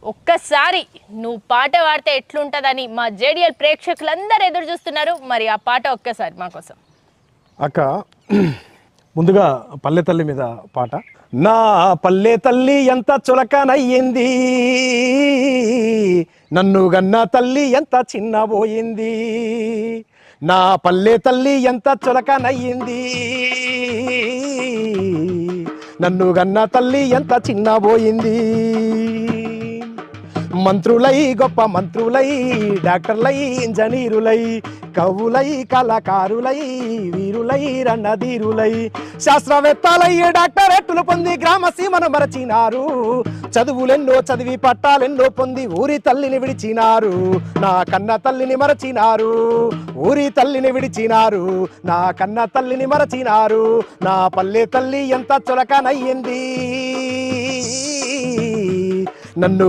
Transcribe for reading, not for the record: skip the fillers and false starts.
ఒక్కసారి నువ్వు పాట పాడితే ఎట్లుంటదని మా జేడిఎల్ ప్రేక్షకులందరూ ఎదురు చూస్తున్నారు. మరి ఆ పాట ఒక్కసారి మా కోసం. అక్క ముందుగా పల్లె తల్లి మీద పాట. నా పల్లె తల్లి ఎంత చులకనయ్యింది, నన్ను గన్న తల్లి ఎంత చిన్నబోయింది. నా పల్లె తల్లి ఎంత చులకనయ్యింది, నన్ను గన్న తల్లి ఎంత చిన్నబోయింది. మంత్రులై గొప్ప మంత్రులై, డాక్టర్లై ఇంజనీరులై, కవులై కళాకారులై, వీరులై రణధీరులై, శాస్త్రవేత్తలై డాక్టరేట్లు పొంది గ్రామ సీమను మరచినారు. చదువులెన్నో చదివి పట్టాలెన్నో పొంది ఊరి తల్లిని విడిచినారు. నా కన్న తల్లిని మరచినారు, ఊరి తల్లిని విడిచినారు. నా కన్న తల్లిని మరచినారు. నా పల్లె తల్లి ఎంత చులకనయ్యింది, నన్ను